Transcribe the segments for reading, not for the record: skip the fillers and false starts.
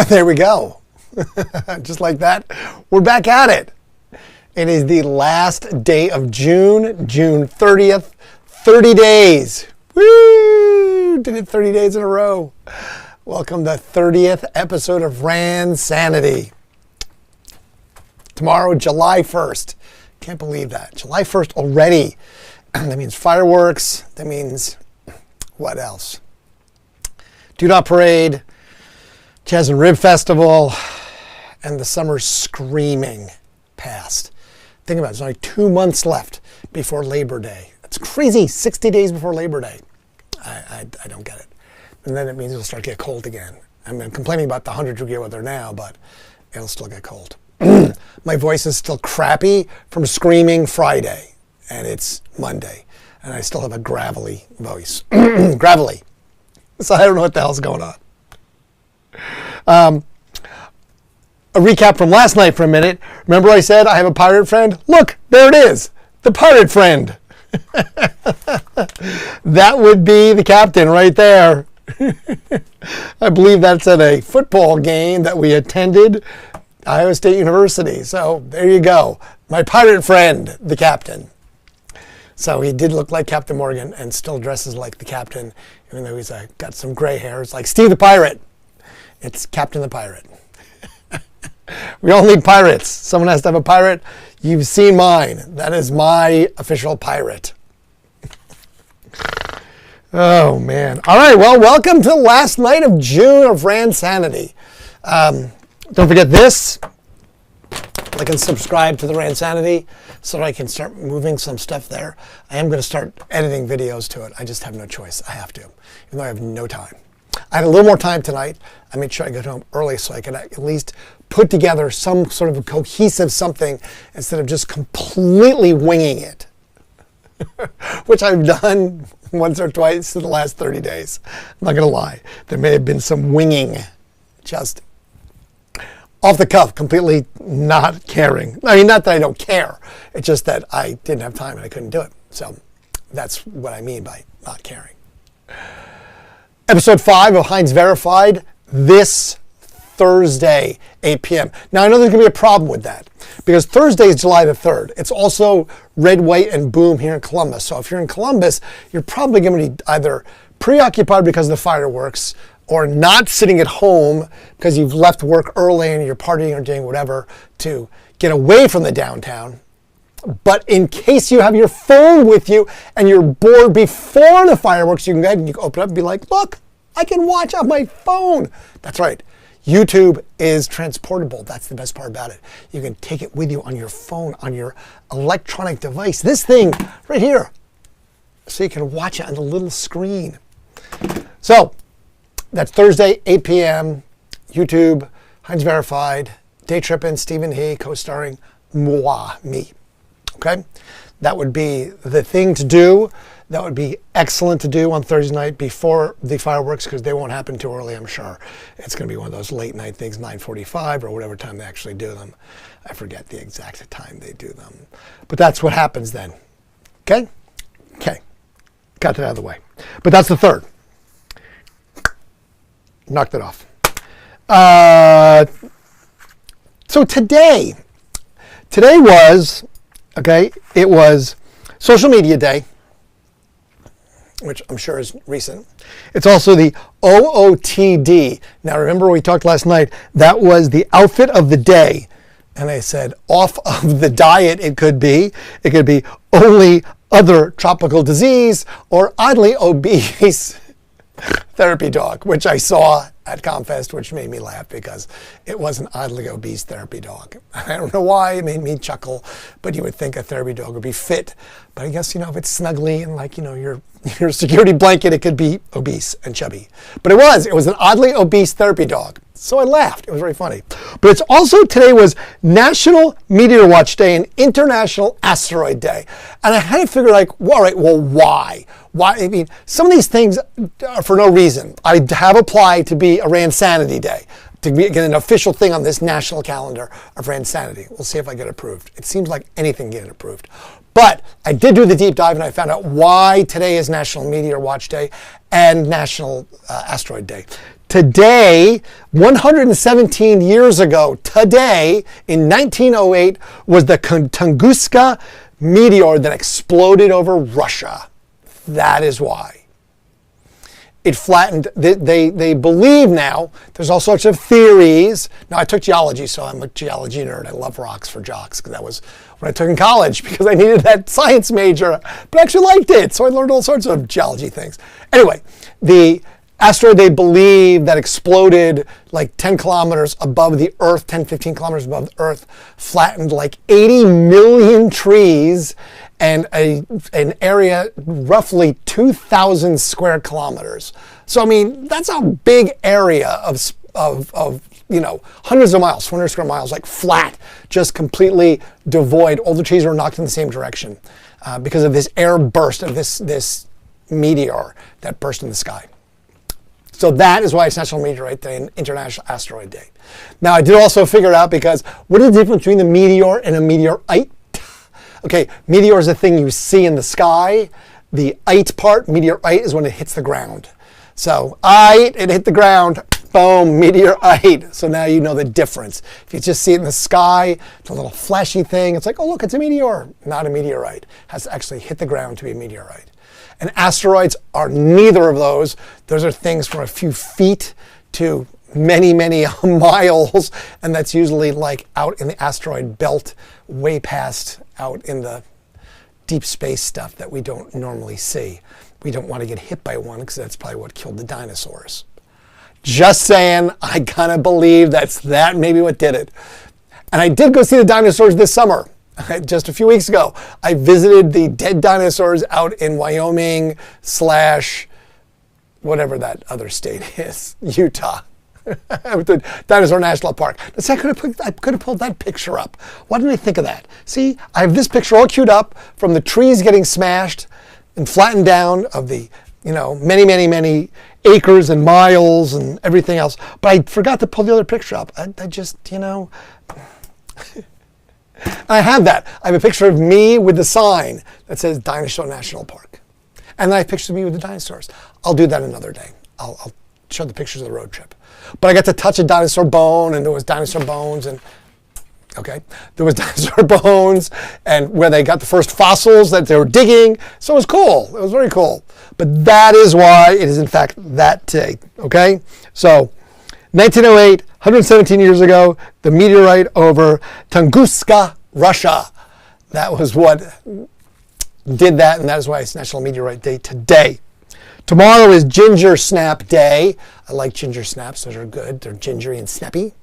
There we go. Just like that, we're back at it. It is the last day of June, June 30th, 30 days. Woo! Did it 30 days in a row. Welcome to the 30th episode of Randsanity. Tomorrow, July 1st. Can't believe that. July 1st already. That means fireworks. That means what else? Do Not Parade, Jazz and Rib Festival, and the summer screaming past. Think about it. There's only 2 months left before Labor Day. It's crazy. 60 days before Labor Day. I don't get it. And then it means it'll start to get cold again. I'm complaining about the 100-degree weather now, but it'll still get cold. My voice is still crappy from screaming Friday, and it's Monday, and I still have a gravelly voice. Gravelly. So I don't know what the hell's going on. A recap from last night for a minute. Remember I said I have a pirate friend? Look, there it is. The pirate friend. That would be the captain right there. I believe that's at a football game that we attended, Iowa State University. So there you go. My pirate friend, the captain. So he did look like Captain Morgan and still dresses like the captain, even though he's got some gray hair. It's like Steve the Pirate. It's Captain the Pirate. We all need pirates. Someone has to have a pirate. You've seen mine. That is my official pirate. Oh, man. All right, well, welcome to the last night of June of Randsanity. Don't forget this. Like and subscribe to the Randsanity so that I can start moving some stuff there. I am going to start editing videos to it. I just have no choice. I have to, even though I have no time. I had a little more time tonight. I made sure I got home early so I could at least put together some sort of a cohesive something instead of just completely winging it, which I've done once or twice in the last 30 days. I'm not going to lie. There may have been some winging, just off the cuff, completely not caring. I mean, not that I don't care. It's just that I didn't have time and I couldn't do it. So that's what I mean by not caring. Episode 5 of Heinz Verified this Thursday, 8 p.m. Now, I know there's going to be a problem with that because Thursday is July the 3rd. It's also Red, White, and Boom here in Columbus. So if you're in Columbus, you're probably going to be either preoccupied because of the fireworks or not sitting at home because you've left work early and you're partying or doing whatever to get away from the downtown. But in case you have your phone with you and you're bored before the fireworks, you can go ahead and you can open it up and be like, look, I can watch on my phone. That's right. YouTube is transportable. That's the best part about it. You can take it with you on your phone, on your electronic device. This thing right here. So you can watch it on the little screen. So that's Thursday, 8 p.m. YouTube, Heinz Verified, Day Trippin', Stephen He, co-starring me. Okay? That would be the thing to do. That would be excellent to do on Thursday night before the fireworks because they won't happen too early, I'm sure. It's going to be one of those late night things, 9:45 or whatever time they actually do them. I forget the exact time they do them. But that's what happens then. Okay? Okay. Got that out of the way. But that's the 3rd. Knocked it off. So today was, okay, it was Social Media Day, which I'm sure is recent. It's also the OOTD. Now, remember we talked last night, that was the outfit of the day. And I said, off of the diet it could be. It could be only other tropical disease or oddly obese therapy dog, which I saw at ComFest, which made me laugh because it was an oddly obese therapy dog. I don't know why, it made me chuckle, but you would think a therapy dog would be fit. But I guess, if it's snuggly and like, your security blanket, it could be obese and chubby. But it was an oddly obese therapy dog. So I laughed. It was very funny. But it's also, today was National Meteor Watch Day and International Asteroid Day. And I had to figure all right, well, why? Why? I mean, some of these things are for no reason. I have applied to be a Randsanity Day, to get an official thing on this national calendar of Randsanity. We'll see if I get approved. It seems like anything getting approved. But I did do the deep dive and I found out why today is National Meteor Watch Day and National Asteroid Day. Today, 117 years ago, today, in 1908, was the Tunguska meteor that exploded over Russia. That is why. It flattened, they believe now, there's all sorts of theories. Now, I took geology, so I'm a geology nerd. I love rocks for jocks, because that was what I took in college, because I needed that science major, but I actually liked it, so I learned all sorts of geology things. Anyway, the asteroid they believe that exploded like 10 kilometers above the Earth, 10, 15 kilometers above the Earth, flattened like 80 million trees and an area roughly 2,000 square kilometers. So, I mean, that's a big area of hundreds of miles, 400 square miles, like flat, just completely devoid. All the trees were knocked in the same direction because of this air burst of this meteor that burst in the sky. So that is why it's National Meteorite Day and International Asteroid Day. Now, I did also figure out, because what is the difference between a meteor and a meteorite? Okay, meteor is a thing you see in the sky. The ite part, meteorite, is when it hits the ground. So, it hit the ground, boom, meteorite. So now you know the difference. If you just see it in the sky, it's a little flashy thing. It's like, oh, look, it's a meteor. Not a meteorite. It has to actually hit the ground to be a meteorite. And asteroids are neither of those. Those are things from a few feet to many, many miles. And that's usually like out in the asteroid belt, way past out in the deep space stuff that we don't normally see. We don't want to get hit by one, because that's probably what killed the dinosaurs. Just saying, I kind of believe that maybe what did it. And I did go see the dinosaurs this summer. Just a few weeks ago, I visited the dead dinosaurs out in Wyoming / whatever that other state is, Utah. The Dinosaur National Park. See, I could have pulled that picture up. Why didn't I think of that? See, I have this picture all queued up from the trees getting smashed and flattened down of the, many, many, many acres and miles and everything else. But I forgot to pull the other picture up. I just, I have that. I have a picture of me with the sign that says Dinosaur National Park. And then I have pictures of me with the dinosaurs. I'll do that another day. I'll show the pictures of the road trip. But I got to touch a dinosaur bone, and there was dinosaur bones, and there was dinosaur bones, and where they got the first fossils that they were digging. So it was cool. It was very cool. But that is why it is, in fact, that day. Okay? So 1908, 117 years ago, the meteorite over Tunguska, Russia. That was what did that, and that is why it's National Meteorite Day today. Tomorrow is Ginger Snap Day. I like ginger snaps. Those are good. They're gingery and snappy.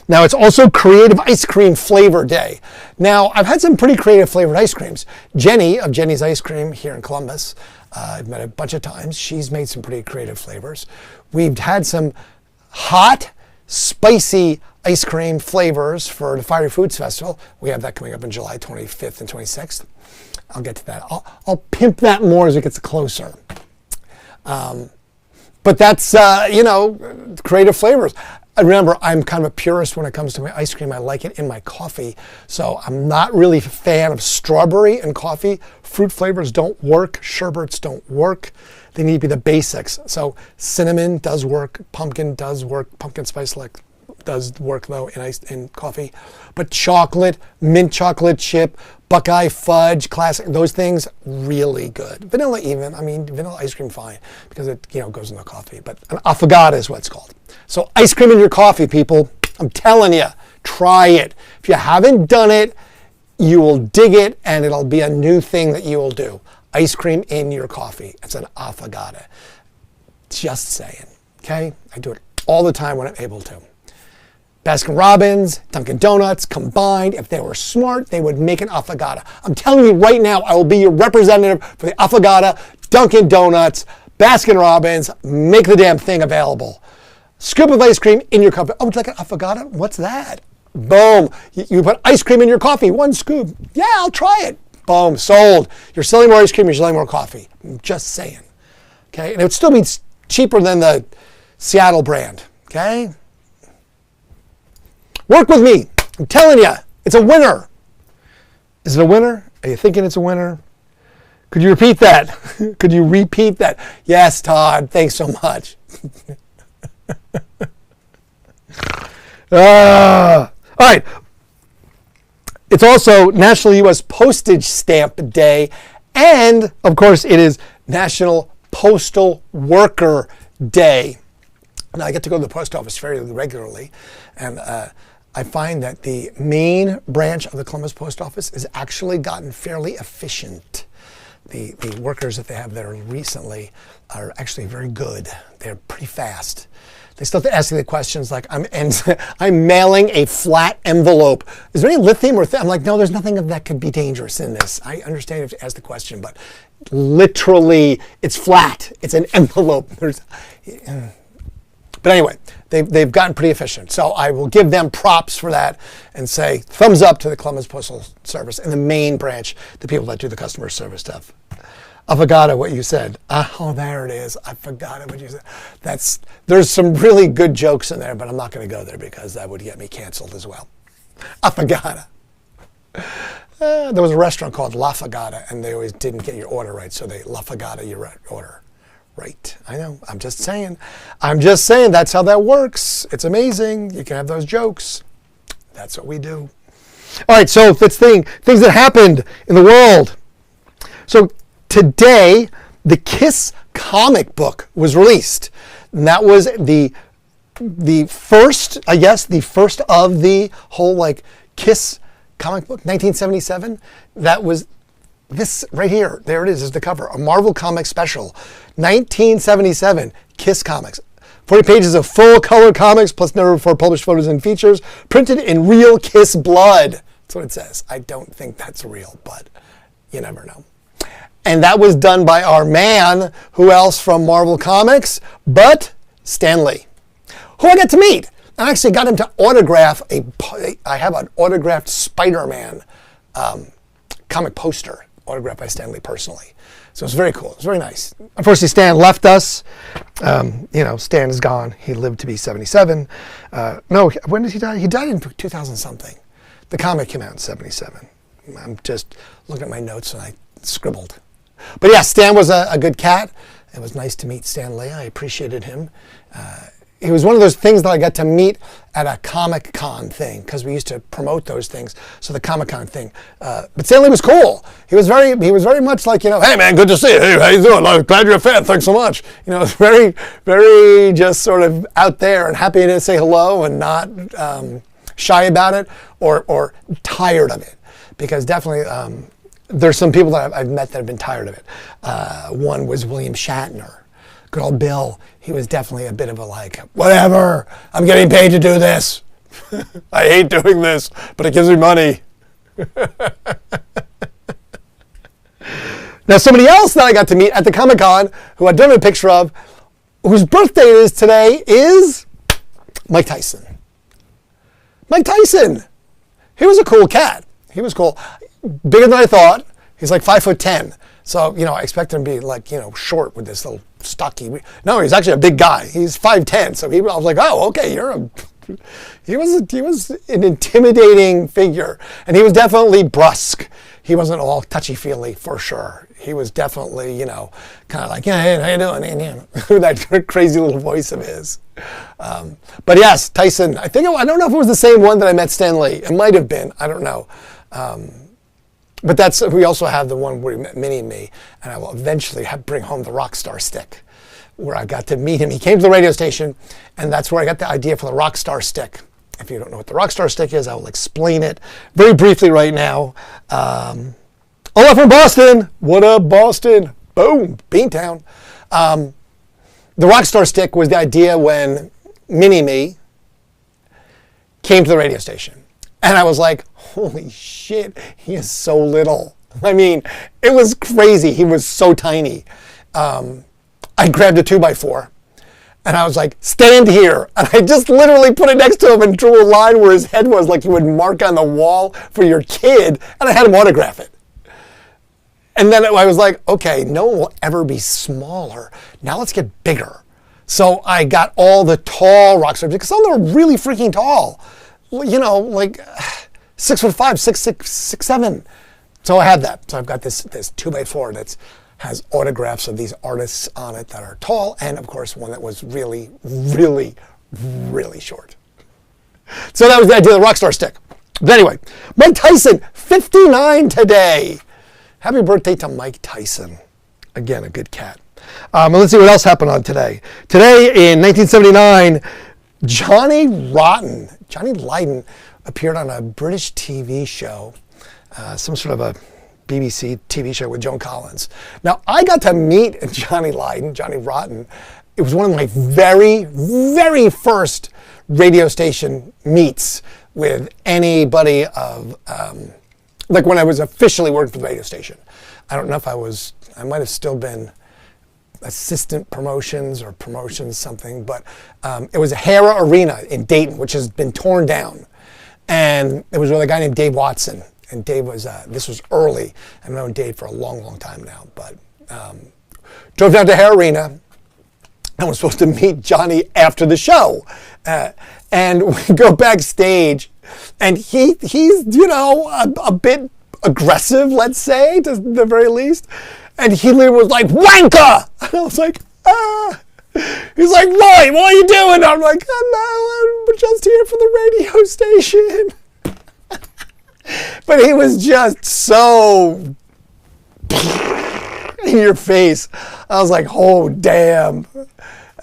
Now, it's also Creative Ice Cream Flavor Day. Now, I've had some pretty creative flavored ice creams. Jenny of Jenny's Ice Cream here in Columbus, I've met a bunch of times. She's made some pretty creative flavors. We've had some hot, spicy ice cream flavors for the Fiery Foods Festival. We have that coming up in July 25th and 26th. I'll get to that. I'll pimp that more as it gets closer. But that's, creative flavors. Remember, I'm kind of a purist when it comes to my ice cream. I like it in my coffee. So I'm not really a fan of strawberry and coffee. Fruit flavors don't work. Sherbets don't work. They need to be the basics. So cinnamon does work. Pumpkin does work. Pumpkin spice does work, though, in coffee. But chocolate, mint chocolate chip, Buckeye fudge, classic, those things, really good. Vanilla even. I mean, vanilla ice cream, fine, because it goes in the coffee. But an affogato is what it's called. So ice cream in your coffee, people. I'm telling you, try it. If you haven't done it, you will dig it, and it'll be a new thing that you will do. Ice cream in your coffee. It's an affogato. Just saying, okay? I do it all the time when I'm able to. Baskin-Robbins, Dunkin' Donuts combined, if they were smart, they would make an affogato. I'm telling you right now, I will be your representative for the affogato. Dunkin' Donuts, Baskin-Robbins, make the damn thing available. Scoop of ice cream in your cup. Oh, would you like an affogato? What's that? Boom. You put ice cream in your coffee, 1 scoop. Yeah, I'll try it. Boom, sold. You're selling more ice cream, you're selling more coffee. I'm just saying. Okay, and it would still be cheaper than the Seattle brand. Okay? Work with me. I'm telling you, it's a winner. Is it a winner? Are you thinking it's a winner? Could you repeat that? Could you repeat that? Yes, Todd. Thanks so much. All right. It's also National U.S. Postage Stamp Day, and, of course, it is National Postal Worker Day. Now, I get to go to the post office fairly regularly, and I find that the main branch of the Columbus Post Office has actually gotten fairly efficient. The workers that they have there recently are actually very good. They're pretty fast. They still have to ask you the questions like, I'm mailing a flat envelope. Is there any lithium or I'm like, no, there's nothing of that could be dangerous in this. I understand if you ask the question, but literally, it's flat. It's an envelope. But anyway, they've gotten pretty efficient. So I will give them props for that and say thumbs up to the Columbus Postal Service and the main branch, the people that do the customer service stuff. I forgot what you said. Oh, there it is. I forgot what you said. There's some really good jokes in there, but I'm not going to go there because that would get me canceled as well. I forgot. There was a restaurant called La Fagata, and they always didn't get your order right, so they La Fagata your order. Right. I know. I'm just saying that's how that works. It's amazing. You can have those jokes. That's what we do. All right. So things that happened in the world. So today, the Kiss comic book was released. And that was the first, I guess, the first of the whole Kiss comic book, 1977. That was this right here. There it is the cover. A Marvel Comics special. 1977, Kiss Comics. 40 pages of full color comics plus never before published photos and features printed in real Kiss blood. That's what it says. I don't think that's real, but you never know. And that was done by our man, who else from Marvel Comics, but Stan Lee, who I got to meet. I actually got him to autograph I have an autographed Spider-Man comic poster autographed by Stan Lee personally. So it's very cool. It's very nice. Unfortunately, Stan left us. Stan is gone. He lived to be 77. No, when did he die? He died in 2000 something. The comic came out in 77. I'm just looking at my notes and I scribbled. But yeah, Stan was a good cat. It was nice to meet Stan Lee. I appreciated him. It was one of those things that I got to meet at a Comic-Con thing, because we used to promote those things. So the Comic-Con thing. But Stan Lee was cool. He was very much like, hey man, good to see you. Hey, how you doing? I'm glad you're a fan. Thanks so much. Very, very just sort of out there and happy to say hello and not shy about it or tired of it. Because definitely there's some people that I've met that have been tired of it. One was William Shatner. Good old Bill. He was definitely a bit of a whatever, I'm getting paid to do this. I hate doing this, but it gives me money. Now, somebody else that I got to meet at the Comic-Con, who I don't have a picture of, whose birthday it is today, is Mike Tyson. Mike Tyson. He was a cool cat. He was cool. Bigger than I thought. He's like 5'10". So, I expect him to be short with this little stocky. No, he's actually a big guy. He's 5'10". So I was like, oh, okay, he was an intimidating figure. And he was definitely brusque. He wasn't all touchy-feely for sure. He was definitely, kind of like, yeah, hey, how you doing? Yeah. With that crazy little voice of his. But yes, Tyson, I don't know if it was the same one that I met Stan Lee. It might have been. I don't know. But we also have the one where he met Mini-Me, and I will eventually bring home the Rockstar stick, where I got to meet him. He came to the radio station, and that's where I got the idea for the Rockstar stick. If you don't know what the Rockstar stick is, I will explain it very briefly right now. Olaf from Boston. What up, Boston? Boom, Beantown. The Rockstar stick was the idea when Mini-Me came to the radio station. And I was like, holy shit, he is so little. I mean, it was crazy. He was so tiny. I grabbed a 2x4 and I was like, stand here. And I just literally put it next to him and drew a line where his head was, like you would mark on the wall for your kid. And I had him autograph it. And then I was like, okay, no one will ever be smaller. Now let's get bigger. So I got all the tall rock stars, because some of them are really freaking tall. 6'5", 6'6", 6'7". So I had that. So I've got this 2x4 that's has autographs of these artists on it that are tall, and of course one that was really, really, really short. So that was the idea of the Rockstar stick. But anyway, Mike Tyson, 59 today. Happy birthday to Mike Tyson. Again, a good cat. Let's see what else happened on today. Today in 1979, Johnny Lydon appeared on a British TV show, some sort of a BBC TV show with Joan Collins. Now, I got to meet Johnny Rotten. It was one of my very, very first radio station meets with anybody of, like when I was officially working for the radio station. I don't know if I might have still been assistant promotions or promotions something, but it was a Hara Arena in Dayton, which has been torn down. And it was with a guy named Dave Watson. And Dave was, this was early. I've known Dave for a long, long time now, but drove down to Hara Arena. I was supposed to meet Johnny after the show. And we go backstage, and he's, you know, a bit aggressive, let's say, to the very least. And he literally was like, "Wanker!" And I was like, "Ah." He's like, "Roy, what are you doing?" I'm like, "Hello, I'm just here for the radio station." But he was just so in your face. I was like, "Oh, damn."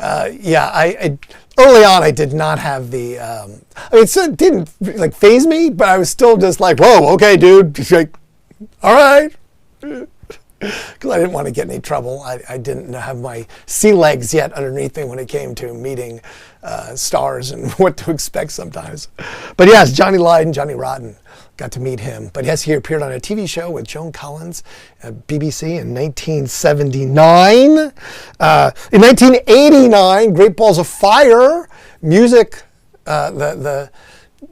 Yeah, I early on I did not have the. I mean, it didn't like faze me, but I was still just like, "Whoa, okay, dude." Just like, "All right." Because I didn't want to get in any trouble. I didn't have my sea legs yet underneath me when it came to meeting stars and what to expect sometimes. But yes, Johnny Rotten, got to meet him. But yes, he appeared on a TV show with Joan Collins at BBC in 1979. In 1989, Great Balls of Fire, music, the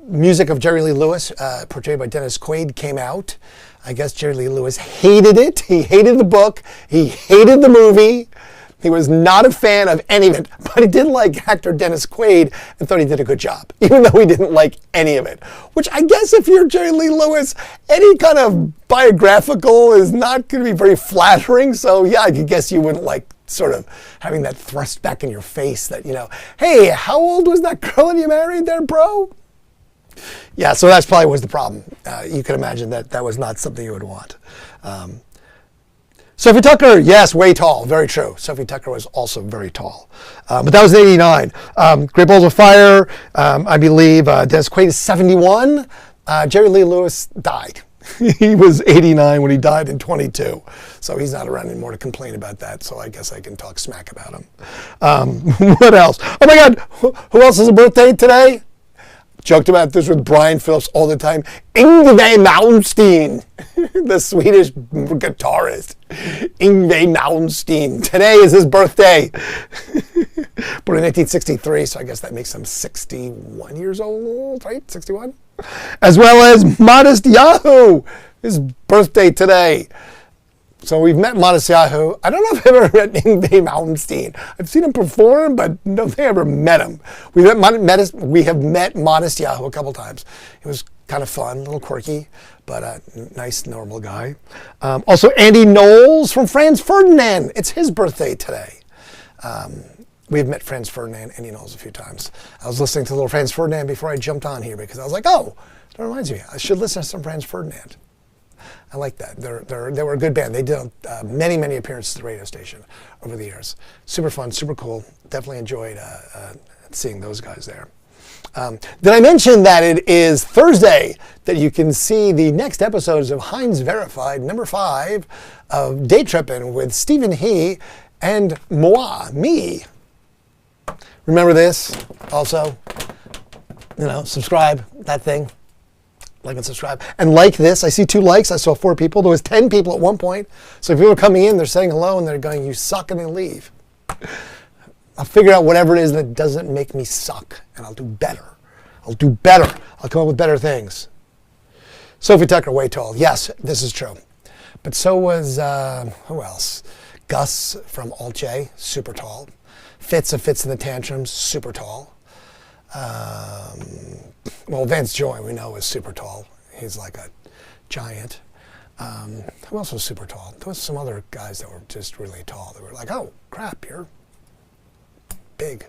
music of Jerry Lee Lewis, portrayed by Dennis Quaid, came out. I guess Jerry Lee Lewis hated it. He hated the book. He hated the movie. He was not a fan of any of it, but he did like actor Dennis Quaid and thought he did a good job, even though he didn't like any of it. Which I guess if you're Jerry Lee Lewis, any kind of biographical is not going to be very flattering. So yeah, I could guess you wouldn't like sort of having that thrust back in your face that, you know, "Hey, how old was that girl that you married there, bro?" Yeah, so that's probably was the problem. You can imagine that was not something you would want. Sophie Tucker, yes, way tall, very true. Sophie Tucker was also very tall. But that was in 89. Great Balls of Fire, I believe Dennis Quaid is 71. Jerry Lee Lewis died. He was 89 when he died in 22. So he's not around anymore to complain about that. So I guess I can talk smack about him. What else? Oh my God, who else has a birthday today? Joked about this with Brian Phillips all the time. Yngwie Malmsteen, the Swedish guitarist. Yngwie Malmsteen. Today is his birthday. Born in 1963, so I guess that makes him 61 years old, right? 61? As well as Modest Yahoo, his birthday today. So we've met Modest Yahoo. I don't know if I've ever met Yngwie Malmsteen. I've seen him perform, but don't think I ever met him. We have met Modest Yahoo a couple times. He was kind of fun, a little quirky, but a nice, normal guy. Also, Andy Knowles from Franz Ferdinand. It's his birthday today. We've met Franz Ferdinand, Andy Knowles, a few times. I was listening to little Franz Ferdinand before I jumped on here because I was like, oh, that reminds me. I should listen to some Franz Ferdinand. I like that. They were a good band. They did many, many appearances at the radio station over the years. Super fun, super cool. Definitely enjoyed seeing those guys there. Did I mention that it is Thursday that you can see the next episodes of Heinz Verified, number 5 of Day Trippin' with Stephen He and me. Remember this also? You know, subscribe, that thing. Like and subscribe. And like this. I see 2 likes. I saw 4 people. There was 10 people at one point. So if people are coming in, they're saying hello and they're going, "You suck," and they leave. I'll figure out whatever it is that doesn't make me suck, and I'll do better. I'll come up with better things. Sophie Tucker, way tall. Yes, this is true. But so was, who else? Gus from Alt J, super tall. Fitz of Fitz and the Tantrums, super tall. Well, Vance Joy, we know, is super tall. He's like a giant. Who else was super tall? There was some other guys that were just really tall. They were like, oh, crap, you're big.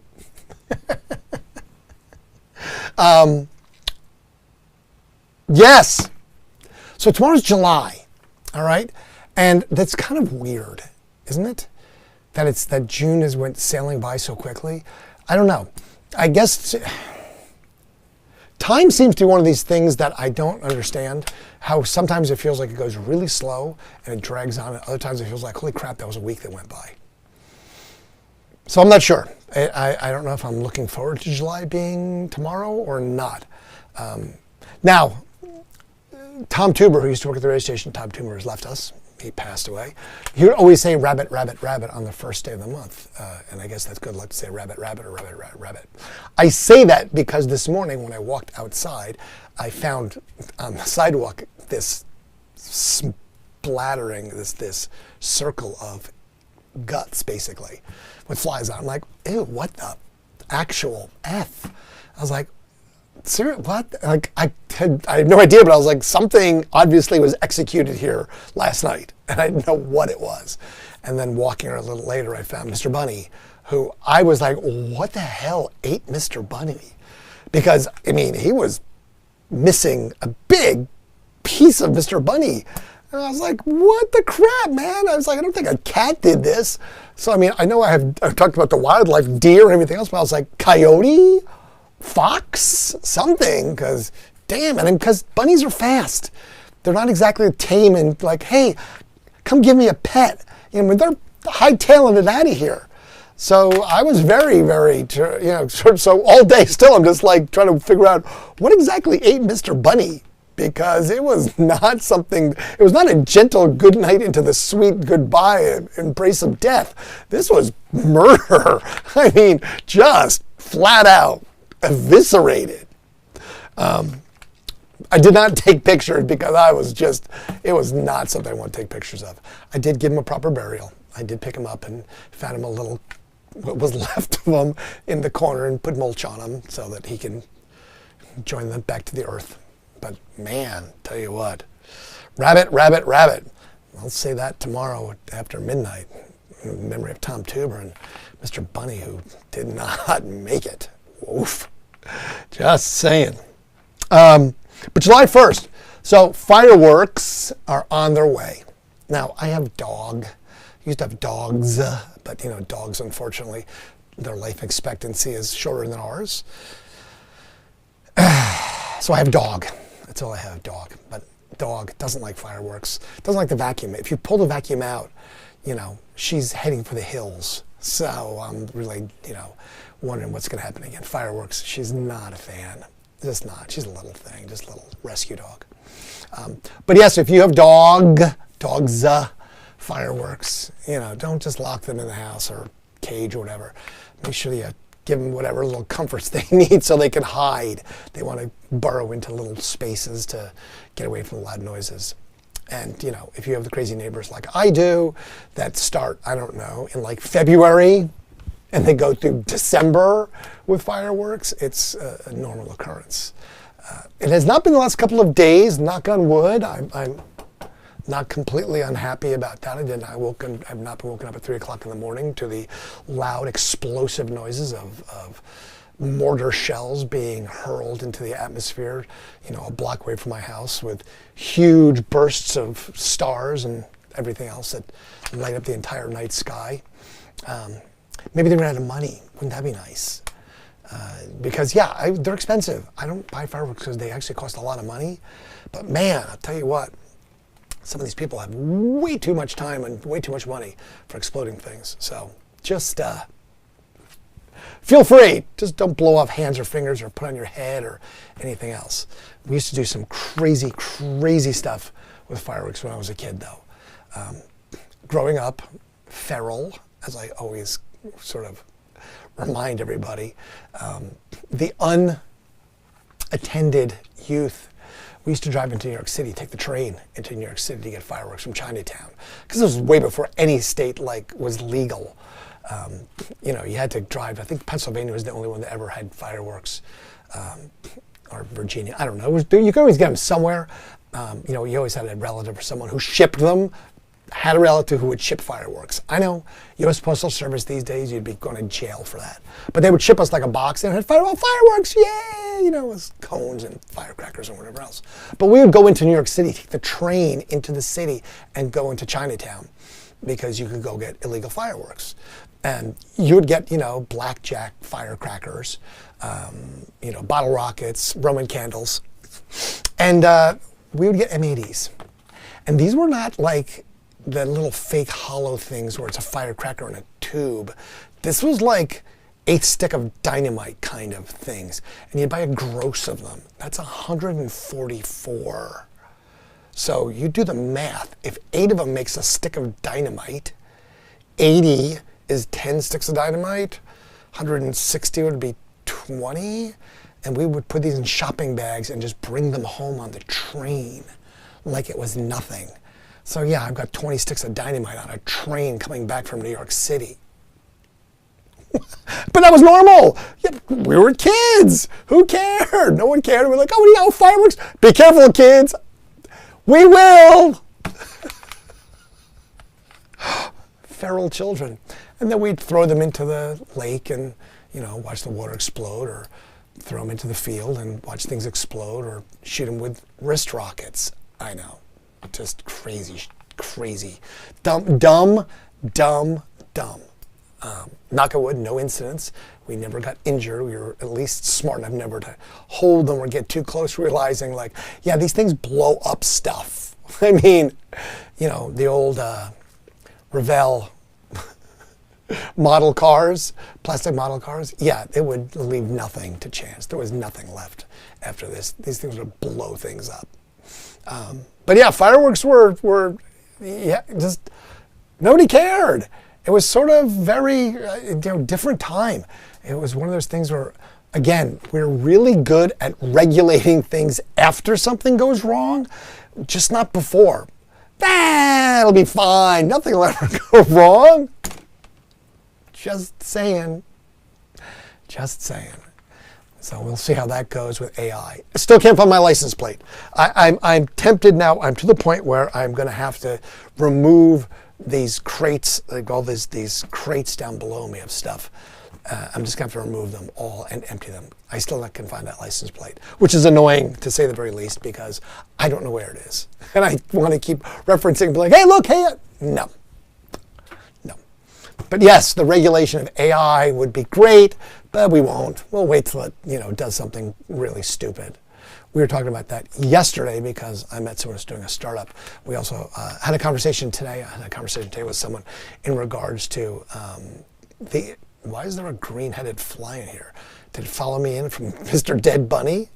Yes. So tomorrow's July, all right? And that's kind of weird, isn't it? That June went sailing by so quickly. I don't know. I guess time seems to be one of these things that I don't understand. How sometimes it feels like it goes really slow and it drags on, and other times it feels like, holy crap, that was a week that went by. So I'm not sure. I don't know if I'm looking forward to July being tomorrow or not. Now, Tom Tuber, who used to work at the radio station, Tom Tuber has left us. He passed away. He would always say rabbit, rabbit, rabbit on the first day of the month. And I guess that's good luck to say rabbit, rabbit, or rabbit, rabbit, rabbit. I say that because this morning when I walked outside, I found on the sidewalk this splattering, this circle of guts, basically, with flies on. I'm like, ew, what the actual F? I was like, seriously, what? Like, I had no idea, but I was like, something obviously was executed here last night, and I didn't know what it was. And then walking around a little later, I found Mr. Bunny, who I was like, what the hell ate Mr. Bunny? Because, I mean, he was missing a big piece of Mr. Bunny. And I was like, what the crap, man? I was like, I don't think a cat did this. So, I mean, I know I've talked about the wildlife, deer and everything else, but I was like, coyote? Fox? Something, because damn, and because bunnies are fast. They're not exactly tame and like, hey, come give me a pet. You know, they're hightailing it out of here. So I was very, very, so all day still I'm just like trying to figure out what exactly ate Mr. Bunny, because it was not something, it was not a gentle good night into the sweet goodbye embrace of death. This was murder. I mean, just flat out eviscerated. I did not take pictures because it was not something I want to take pictures of. I did give him a proper burial. I did pick him up and found him what was left of him in the corner and put mulch on him so that he can join them back to the earth. But man, tell you what, rabbit, rabbit, rabbit. I'll say that tomorrow after midnight in memory of Tom Tuber and Mr. Bunny, who did not make it. Oof. Just saying. But July 1st. So fireworks are on their way. Now, I have dog. I used to have dogs, but dogs, unfortunately, their life expectancy is shorter than ours. So I have dog. That's all I have, dog. But dog doesn't like fireworks. Doesn't like the vacuum. If you pull the vacuum out, she's heading for the hills. So I'm really, wondering what's going to happen again. Fireworks, she's not a fan. Just not. She's a little thing, just a little rescue dog. But yes, if you have dogs, fireworks, don't just lock them in the house or cage or whatever. Make sure you give them whatever little comforts they need so they can hide. They want to burrow into little spaces to get away from the loud noises. And, if you have the crazy neighbors like I do that start, I don't know, in like February, and they go through December with fireworks, it's a normal occurrence. It has not been the last couple of days, knock on wood. I'm not completely unhappy about that. I've not been woken up at 3 o'clock in the morning to the loud, explosive noises of mortar shells being hurled into the atmosphere, a block away from my house, with huge bursts of stars and everything else that light up the entire night sky. Maybe they ran out of money. Wouldn't that be nice? Because, they're expensive. I don't buy fireworks because they actually cost a lot of money. But man, I'll tell you what, some of these people have way too much time and way too much money for exploding things. So just feel free. Just don't blow off hands or fingers or put on your head or anything else. We used to do some crazy, crazy stuff with fireworks when I was a kid, though. Growing up, feral, as I always sort of remind everybody, the unattended youth. We used to drive into New York City, take the train into New York City to get fireworks from Chinatown, because this was way before any state was legal. You had to drive. I think Pennsylvania was the only one that ever had fireworks, or Virginia. I don't know. You could always get them somewhere. You always had a relative or someone who shipped them, had a relative who would ship fireworks. I know, U.S. Postal Service these days, you'd be going to jail for that. But they would ship us like a box and it had fireworks, yay! It was cones and firecrackers and whatever else. But we would go into New York City, take the train into the city and go into Chinatown because you could go get illegal fireworks. And you would get, blackjack firecrackers, bottle rockets, Roman candles. And we would get M80s. And these were not like the little fake hollow things where it's a firecracker in a tube. This was like a stick of dynamite kind of things. And you'd buy a gross of them. That's 144. So you do the math. If 8 of them makes a stick of dynamite, 80 is 10 sticks of dynamite, 160 would be 20. And we would put these in shopping bags and just bring them home on the train like it was nothing. So yeah, I've got 20 sticks of dynamite on a train coming back from New York City. But that was normal. Yeah, we were kids. Who cared? No one cared. We're like, oh, fireworks. Be careful, kids. We will. Feral children. And then we'd throw them into the lake and, watch the water explode, or throw them into the field and watch things explode, or shoot them with wrist rockets. I know. Just crazy. Dumb. Knock on wood, no incidents. We never got injured. We were at least smart enough never to hold them or get too close, realizing these things blow up stuff. I mean, the old Revell model cars, plastic model cars, it would leave nothing to chance. There was nothing left after this. These things would blow things up. But yeah, fireworks were just nobody cared. It was sort of very different time. It was one of those things where, again, we're really good at regulating things after something goes wrong, just not before. It'll be fine. Nothing will ever go wrong. Just saying. So we'll see how that goes with AI. I still can't find my license plate. I'm tempted now. I'm to the point where I'm going to have to remove these crates, like all these crates down below me of stuff. I'm just going to have to remove them all and empty them. I still can find that license plate, which is annoying to say the very least because I don't know where it is. And I want to keep referencing, be like, hey, look, hey, no. But yes, the regulation of AI would be great, but we won't. We'll wait till it, does something really stupid. We were talking about that yesterday because I met someone who's doing a startup. We also had a conversation today. I had a conversation today with someone in regards to why is there a green-headed fly in here? Did it follow me in from Mr. Dead Bunny?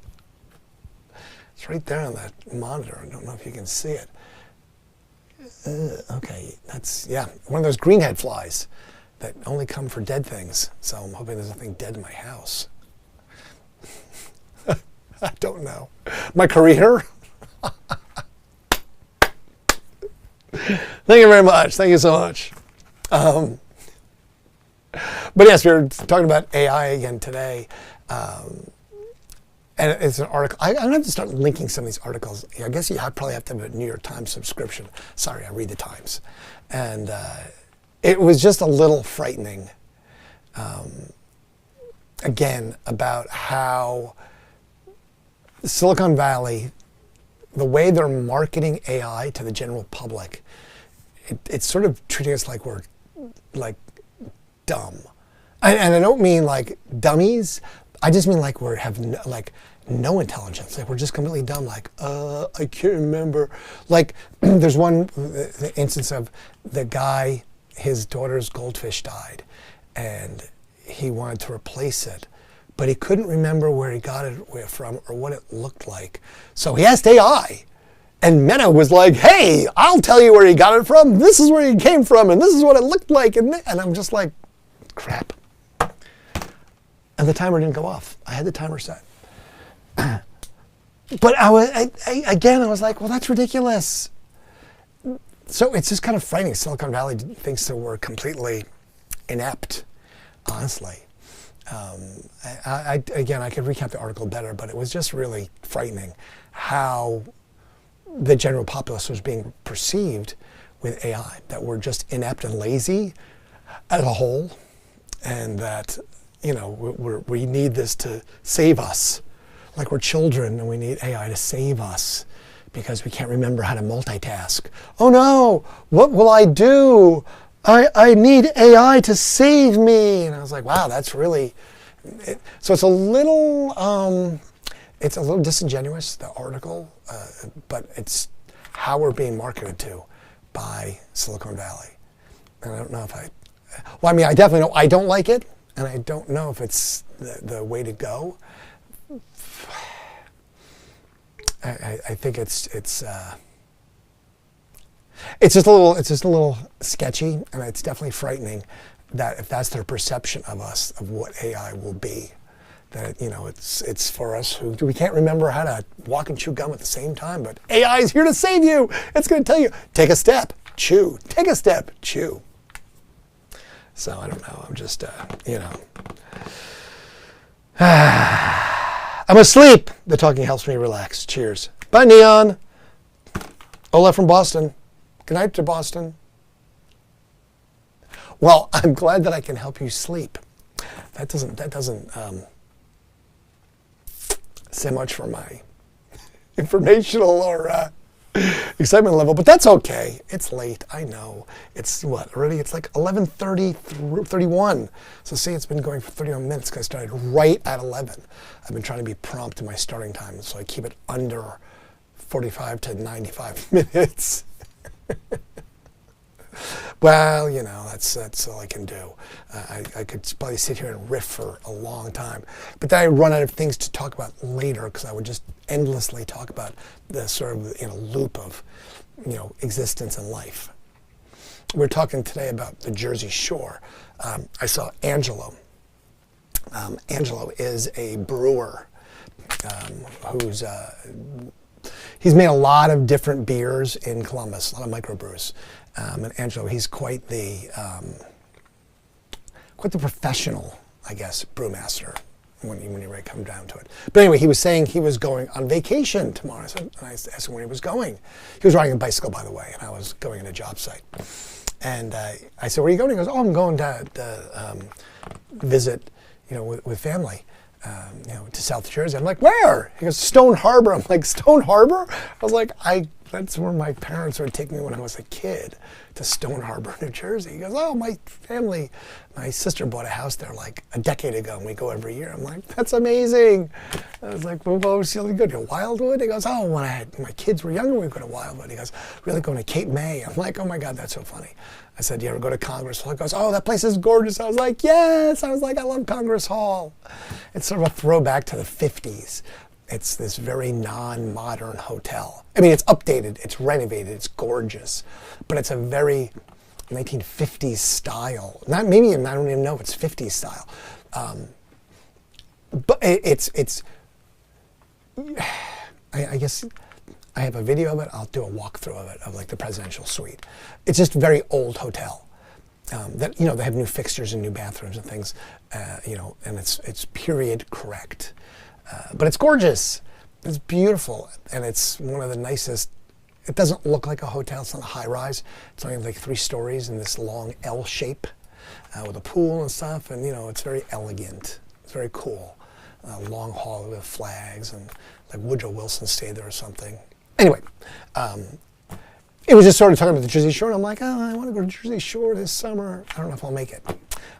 It's right there on that monitor. I don't know if you can see it. Okay, that's, one of those greenhead flies that only come for dead things. So I'm hoping there's nothing dead in my house. I don't know. My career? Thank you very much. Thank you so much. But yes, we were talking about AI again today. And it's an article. I'm going to have to start linking some of these articles. I guess you probably have to have a New York Times subscription. Sorry, I read the Times. And it was just a little frightening, again, about how Silicon Valley, the way they're marketing AI to the general public, it's sort of treating us like we're dumb. And I don't mean like dummies. I just mean like we have no intelligence. Like we're just completely dumb. Like, I can't remember. Like there's one the instance of the guy, his daughter's goldfish died and he wanted to replace it, but he couldn't remember where he got it from or what it looked like. So he asked AI. And Meta was like, hey, I'll tell you where he got it from. This is where he came from and this is what it looked like. And I'm just like, crap. And the timer didn't go off. I had the timer set. But I was like, well, that's ridiculous. So it's just kind of frightening. Silicon Valley thinks that we're completely inept, honestly. Again, I could recap the article better, but it was just really frightening how the general populace was being perceived with AI, that we're just inept and lazy as a whole, and that, you know, we need this to save us. Like we're children and we need AI to save us because we can't remember how to multitask. Oh no, what will I do? I need AI to save me. And I was like, wow, that's really, so it's a little disingenuous, the article, but it's how we're being marketed to by Silicon Valley. And I don't know if well, I mean, I definitely know I don't like it, and I don't know if it's the way to go. I think it's just a little sketchy, and it's definitely frightening that if that's their perception of us, of what AI will be, that, you know, it's for us who we can't remember how to walk and chew gum at the same time, but AI is here to save you. It's going to tell you, take a step, chew, take a step, chew. So I don't know. I'm just, you know. I'm asleep. The talking helps me relax. Cheers. Bye, Neon. Ola from Boston. Good night to Boston. Well, I'm glad that I can help you sleep. That doesn't say much for my informational or excitement level, but that's okay. It's late, I know. It's what, already? It's like 11:31. So see, it's been going for 31 minutes because I started right at 11. I've been trying to be prompt in my starting time, so I keep it under 45 to 95 minutes. Well, you know, that's all I can do. I could probably sit here and riff for a long time, but then I run out of things to talk about later because I would just endlessly talk about the sort of, you know, loop of, you know, existence and life. We're talking today about the Jersey Shore. I saw Angelo. Angelo is a brewer who's he's made a lot of different beers in Columbus, a lot of microbrews. And Angelo, he's quite the professional, I guess, brewmaster when you really come down to it. But anyway, he was saying he was going on vacation tomorrow. I asked him where he was going. He was riding a bicycle, by the way, and I was going in a job site. And I said, "Where are you going?" He goes, "Oh, I'm going to visit, you know, with family, you know, to South Jersey." I'm like, "Where?" He goes, "Stone Harbor." I'm like, "Stone Harbor?" I was like, that's where my parents would take me when I was a kid, to Stone Harbor, New Jersey. He goes, "Oh, my sister bought a house there like a decade ago, and we go every year." I'm like, "That's amazing." I was like, "Well, what was really good? To Wildwood?" He goes, "Oh, when my kids were younger, we'd go to Wildwood." He goes, "Really going to Cape May?" I'm like, "Oh my God, that's so funny." I said, "You ever go to Congress Hall?" He goes, "Oh, that place is gorgeous." I was like, "Yes." I was like, "I love Congress Hall." It's sort of a throwback to the 50s. It's this very non-modern hotel. I mean, it's updated, it's renovated, it's gorgeous, but it's a very 1950s style. I don't even know if it's 50s style. But I guess I have a video of it. I'll do a walkthrough of it, of like the presidential suite. It's just a very old hotel. That, you know, they have new fixtures and new bathrooms and things, you know, and it's period correct. But it's gorgeous. It's beautiful, and it's one of the nicest. It doesn't look like a hotel. It's not a high-rise. It's only like 3 stories in this long L shape with a pool and stuff, and, you know, it's very elegant. It's very cool. Long hall with flags, and like Woodrow Wilson stayed there or something. Anyway, it was just sort of talking about the Jersey Shore, and I'm like, "Oh, I want to go to Jersey Shore this summer. I don't know if I'll make it.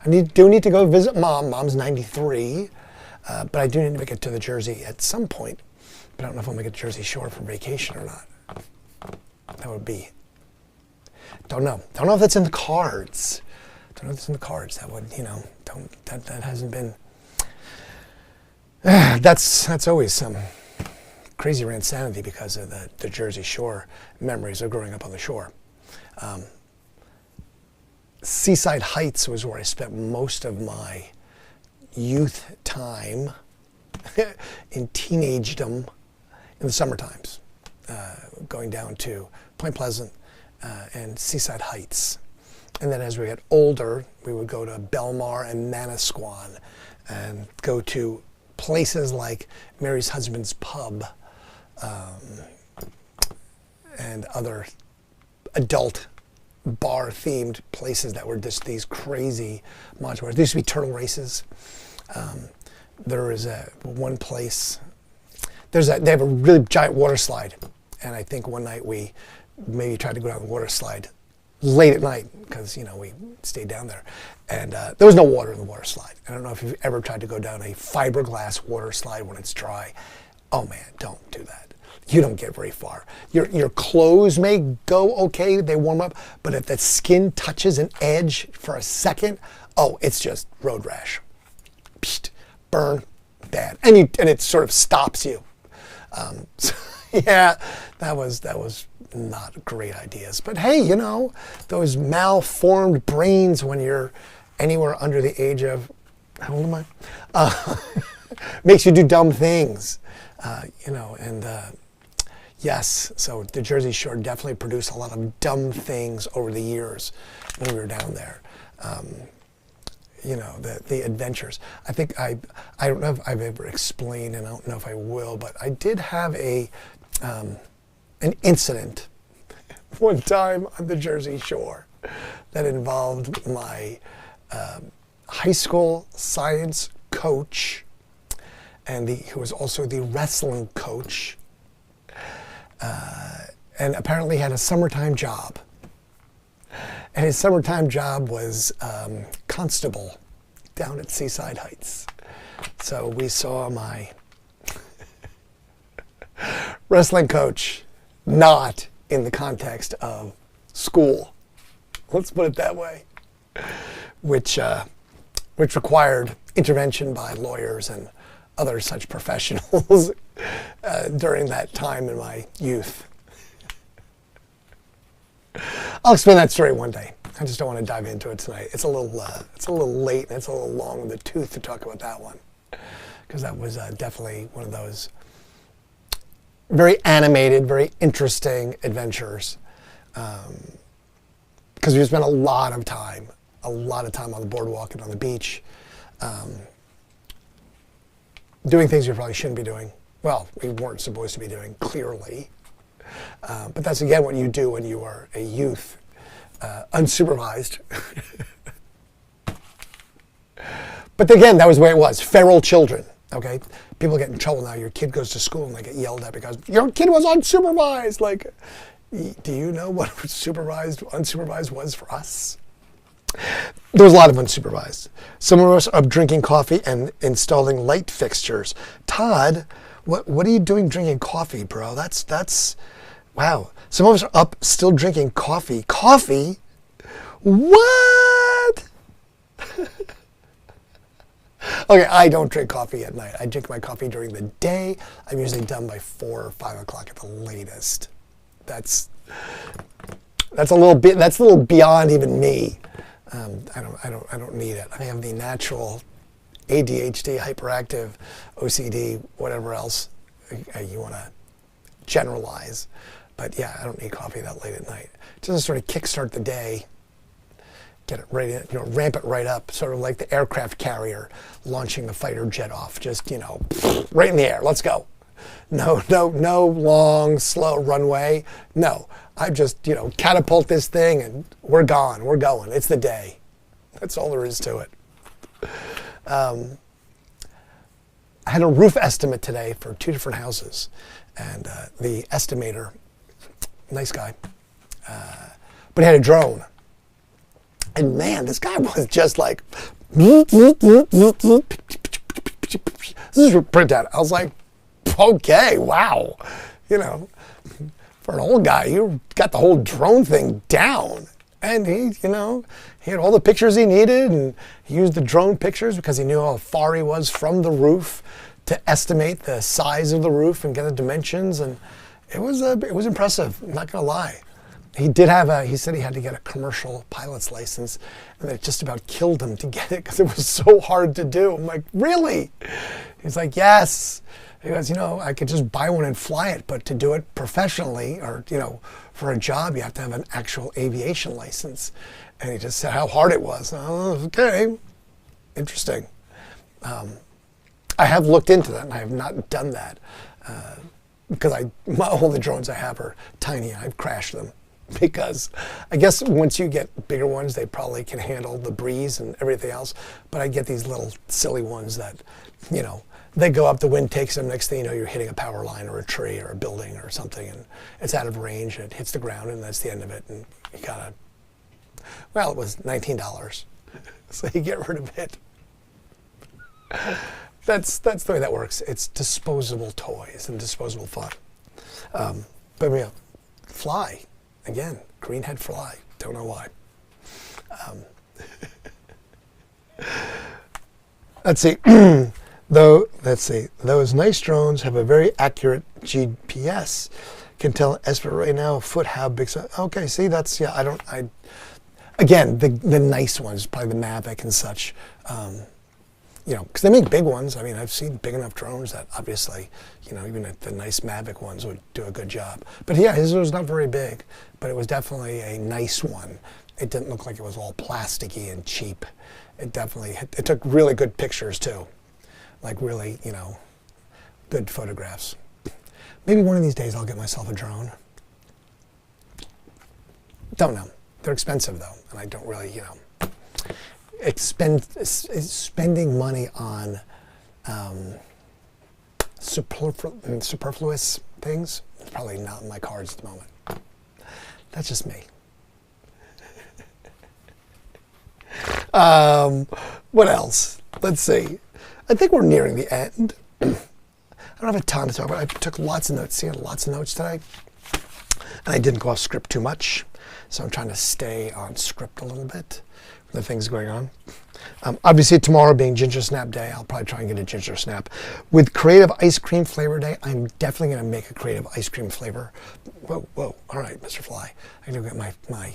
I do need to go visit Mom. Mom's 93. But I do need to make it to the Jersey at some point. But I don't know if I'll make it to Jersey Shore for vacation or not. That would be, don't know. Don't know if that's in the cards. Don't know if it's in the cards. That would, you know, that hasn't been, that's always some crazy Randsanity because of the Jersey Shore memories of growing up on the shore. Seaside Heights was where I spent most of my youth time in teenagedom in the summer times, going down to Point Pleasant and Seaside Heights. And then as we got older, we would go to Belmar and Manasquan and go to places like Mary's Husband's Pub, and other adult bar-themed places that were just these crazy monster bars. There used to be turtle races. There is one place. They have a really giant water slide, and I think one night we maybe tried to go down the water slide late at night because we stayed down there, and there was no water in the water slide. I don't know if you've ever tried to go down a fiberglass water slide when it's dry. Oh man, don't do that. You don't get very far. Your clothes may go okay, they warm up, but if the skin touches an edge for a second, oh, it's just road rash. Psst, burn, bad, and it sort of stops you. So, yeah, that was not great ideas. But hey, those malformed brains when you're anywhere under the age of, how old am I? Makes you do dumb things, yes, so the Jersey Shore definitely produced a lot of dumb things over the years when we were down there. The adventures. I think I don't know if I've ever explained, and I don't know if I will, but I did have an incident one time on the Jersey Shore that involved my high school science coach, and who was also the wrestling coach, and apparently had a summertime job. And his summertime job was constable down at Seaside Heights. So we saw my wrestling coach not in the context of school. Let's put it that way. Which required intervention by lawyers and other such professionals during that time in my youth. I'll explain that story one day. I just don't want to dive into it tonight. It's a little late and it's a little long in the tooth to talk about that one, because that was definitely one of those very animated, very interesting adventures. Because we spent a lot of time on the boardwalk and on the beach, doing things we probably shouldn't be doing. Well, we weren't supposed to be doing, clearly. But that's again what you do when you are a youth, unsupervised. But again, that was the way it was. Feral children, okay? People get in trouble now. Your kid goes to school and they get yelled at because your kid was unsupervised. Like, do you know what unsupervised was for us? There was a lot of unsupervised. Some of us are up drinking coffee and installing light fixtures. Todd, what are you doing drinking coffee, bro? That's wow. Some of us are up still drinking coffee. Coffee? What? Okay, I don't drink coffee at night. I drink my coffee during the day. I'm usually done by 4 or 5 o'clock at the latest. That's a little beyond even me. I don't need it. I have the natural ADHD, hyperactive, OCD, whatever else you want to generalize. But yeah, I don't need coffee that late at night. Just to sort of kickstart the day, get it ready, ramp it right up, sort of like the aircraft carrier launching the fighter jet off. Just, right in the air. Let's go. No long, slow runway. No, I just, catapult this thing and we're gone. We're going. It's the day. That's all there is to it. I had a roof estimate today for 2 different houses, and the estimator, nice guy, but he had a drone. And man, this guy was just like, this is your printout. I was like, okay, wow. For an old guy, you got the whole drone thing down. And he had all the pictures he needed, and he used the drone pictures because he knew how far he was from the roof to estimate the size of the roof and get the dimensions. And it was impressive, I'm not gonna lie. He said he had to get a commercial pilot's license, and it just about killed him to get it because it was so hard to do. I'm like, really? He's like, yes. He goes, I could just buy one and fly it, but to do it professionally or, for a job, you have to have an actual aviation license. And he just said how hard it was. Oh, okay, interesting. I have looked into that, and I have not done that. because all the drones I have are tiny. I've crashed them because I guess once you get bigger ones, they probably can handle the breeze and everything else. But I get these little silly ones that, you know, they go up, the wind takes them. Next thing you know, you're hitting a power line or a tree or a building or something, and it's out of range. And it hits the ground, and that's the end of it. And you gotta. Well, it was $19, so you get rid of it. That's the way that works. It's disposable toys and disposable fun. But yeah, fly again. Greenhead fly. Don't know why. Let's see. Let's see. Those nice drones have a very accurate GPS. Can tell estimate right now a foot how big. Okay, see, that's again, the nice ones, probably the Mavic and such. You know, because they make big ones. I mean, I've seen big enough drones that obviously, you know, even the nice Mavic ones would do a good job. But yeah, his was not very big, but it was definitely a nice one. It didn't look like it was all plasticky and cheap. It took really good pictures too. Like really, you know, good photographs. Maybe one of these days I'll get myself a drone. Don't know. They're expensive though, and I don't really, you know, spending money on superfluous things is probably not in my cards at the moment. That's just me. What else? Let's see. I think we're nearing the end. I don't have a ton to talk about. I took lots of notes. See, I had lots of notes today. And I didn't go off script too much. So I'm trying to stay on script a little bit. The things going on. Obviously tomorrow being Ginger Snap Day, I'll probably try and get a Ginger Snap. With Creative Ice Cream Flavor Day, I'm definitely going to make a creative ice cream flavor. Whoa, all right, Mr. Fly. I gotta get my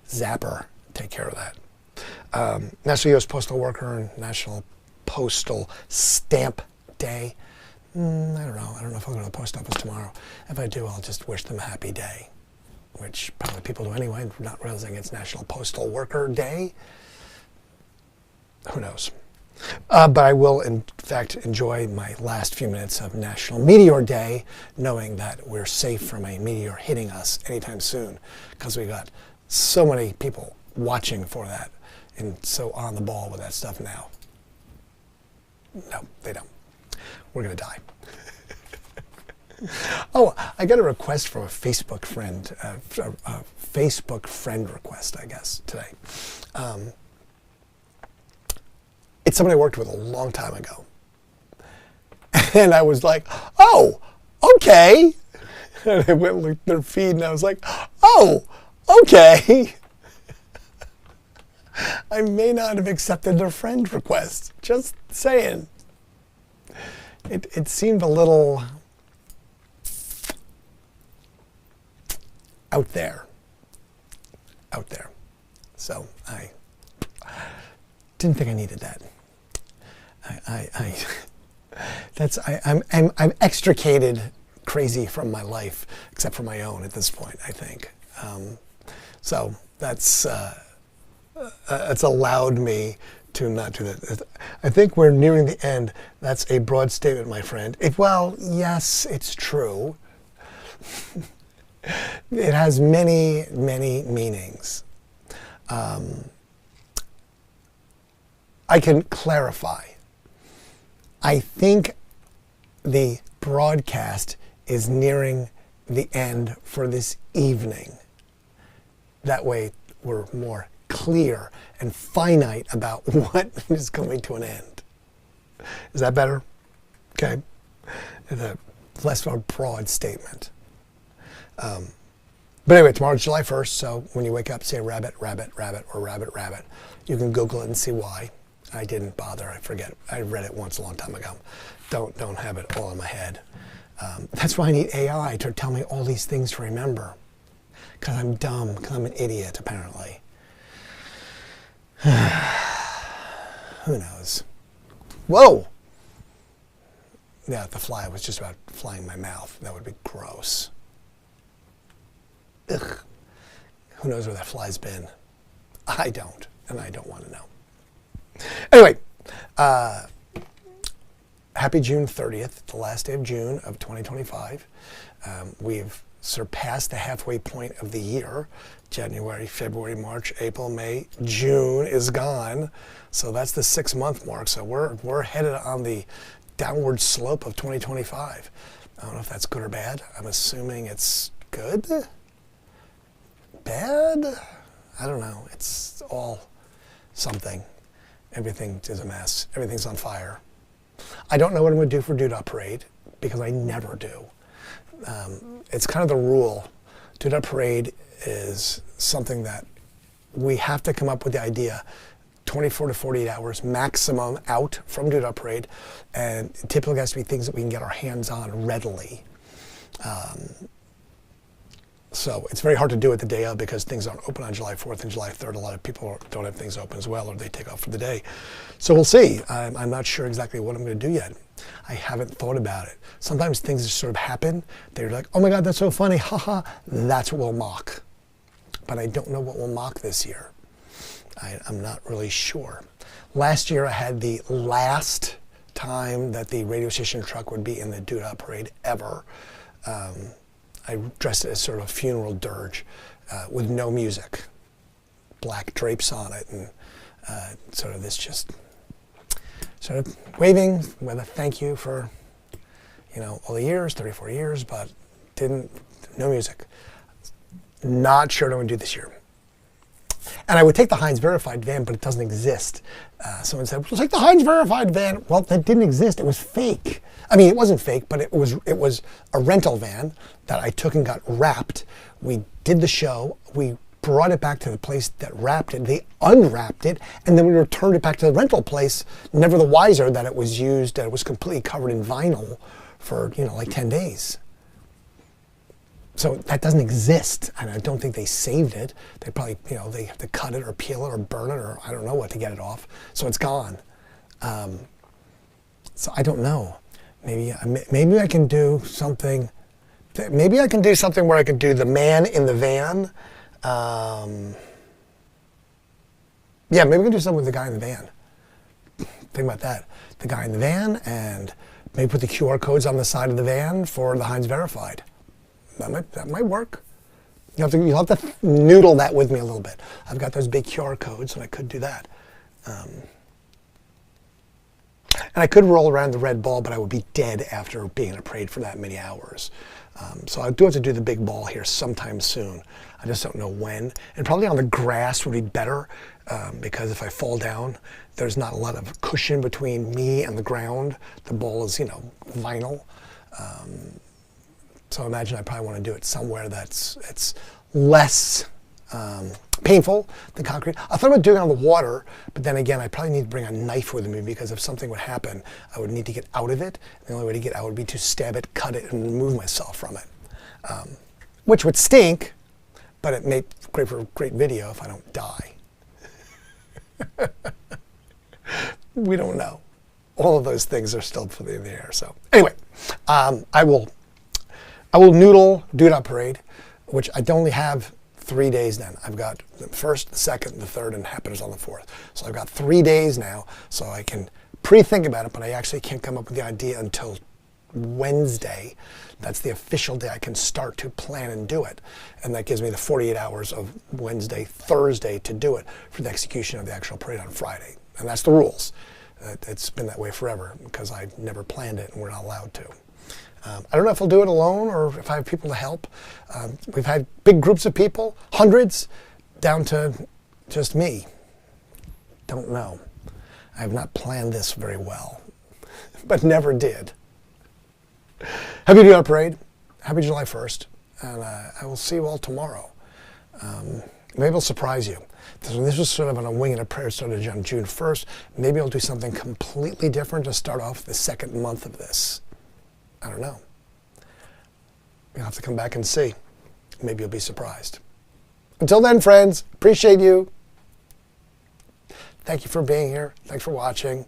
zapper, take care of that. National U.S. Postal Worker and National Postal Stamp Day. I don't know. I don't know if I'll go to the post office tomorrow. If I do, I'll just wish them a happy day, which probably people do anyway, not realizing it's National Postal Worker Day. Who knows? But I will, in fact, enjoy my last few minutes of National Meteor Day, knowing that we're safe from a meteor hitting us anytime soon, because we got so many people watching for that and so on the ball with that stuff now. No, they don't. We're going to die. Oh, I got a request from a Facebook friend, a Facebook friend request, I guess, today. It's somebody I worked with a long time ago. And I was like, oh, okay. And I went and looked at their feed and I was like, oh, okay. I may not have accepted their friend request. Just saying. It seemed a little out there. So I didn't think I needed that. I'm extricated crazy from my life, except for my own at this point, I think. So that's allowed me to not do that. I think we're nearing the end. That's a broad statement, my friend. Well, yes, it's true. It has many, many meanings. I can clarify. I think the broadcast is nearing the end for this evening. That way we're more clear and finite about what is coming to an end. Is that better? Okay. Less of a broad statement. But anyway, tomorrow's July 1st, so when you wake up, say rabbit, rabbit, rabbit, or rabbit, rabbit. You can Google it and see why. I didn't bother. I forget. I read it once a long time ago. Don't have it all in my head. That's why I need AI to tell me all these things to remember. Because I'm dumb. Because I'm an idiot, apparently. Who knows? Whoa! Yeah, the fly was just about flying in my mouth. That would be gross. Ugh. Who knows where that fly's been? I don't, and I don't want to know. Anyway, happy June 30th, the last day of June of 2025. We've surpassed the halfway point of the year. January, February, March, April, May, June is gone. So that's the 6-month mark. So we're headed on the downward slope of 2025. I don't know if that's good or bad. I'm assuming it's good. Bad? I don't know. It's all something. Everything is a mess. Everything's on fire. I don't know what I'm going to do for Doodah Parade because I never do. It's kind of the rule. Doodah Parade is something that we have to come up with the idea 24 to 48 hours maximum out from Doodah Parade, and it typically has to be things that we can get our hands on readily. So it's very hard to do it the day of because things aren't open on July 4th and July 3rd. A lot of people don't have things open as well, or they take off for the day. So we'll see. I'm not sure exactly what I'm going to do yet. I haven't thought about it. Sometimes things just sort of happen. They're like, oh my God, that's so funny. Haha. That's what we'll mock. But I don't know what we'll mock this year. I'm not really sure. Last year I had the last time that the radio station truck would be in the Doodah Parade ever. I dressed it as sort of a funeral dirge with no music, black drapes on it, and sort of this just sort of waving with a thank you for, all the years, 34 years, but no music. Not sure what I'm going to do this year. And I would take the Heinz Verified van, but it doesn't exist. Someone said, we'll take the Heinz Verified van. Well, that didn't exist. It was fake. I mean, it wasn't fake, but it was a rental van that I took and got wrapped. We did the show. We brought it back to the place that wrapped it. They unwrapped it, and then we returned it back to the rental place, never the wiser that it was used, that it was completely covered in vinyl for, like 10 days. So that doesn't exist, and I don't think they saved it. They probably, they have to cut it or peel it or burn it or I don't know what to get it off. So it's gone. So I don't know. Maybe I can do something. Maybe I can do something where I can do the man in the van. Yeah, maybe we can do something with the guy in the van. Think about that. The guy in the van, and maybe put the QR codes on the side of the van for the Heinz Verified. That might work. You'll have to noodle that with me a little bit. I've got those big QR codes, and I could do that. And I could roll around the red ball, but I would be dead after being in a parade for that many hours. So I do have to do the big ball here sometime soon. I just don't know when. And probably on the grass would be better because if I fall down, there's not a lot of cushion between me and the ground. The ball is, vinyl. So I imagine I probably want to do it somewhere it's less painful than concrete. I thought about doing it on the water, but then again, I probably need to bring a knife with me because if something would happen, I would need to get out of it. The only way to get out would be to stab it, cut it, and remove myself from it, which would stink, but it made great for a great video if I don't die. We don't know. All of those things are still in the air. So anyway, I will noodle Doodah Parade, which I only have 3 days then. I've got the 1st, the 2nd, the 3rd, and happens on the 4th. So I've got 3 days now, so I can pre-think about it, but I actually can't come up with the idea until Wednesday. That's the official day I can start to plan and do it. And that gives me the 48 hours of Wednesday, Thursday to do it for the execution of the actual parade on Friday. And that's the rules. It's been that way forever because I never planned it and we're not allowed to. I don't know if I'll do it alone or if I have people to help. We've had big groups of people, hundreds, down to just me. Don't know. I have not planned this very well, but never did. Happy Doodah Parade. Happy July 1st. And I will see you all tomorrow. Maybe I'll surprise you. This was sort of on a wing and a prayer, started on June 1st. Maybe I'll do something completely different to start off the 2nd month of this. I don't know. You'll have to come back and see. Maybe you'll be surprised. Until then, friends, appreciate you. Thank you for being here. Thanks for watching.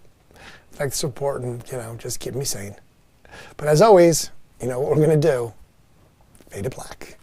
Thanks for supporting, just keep me sane. But as always, you know what we're going to do. Fade to black.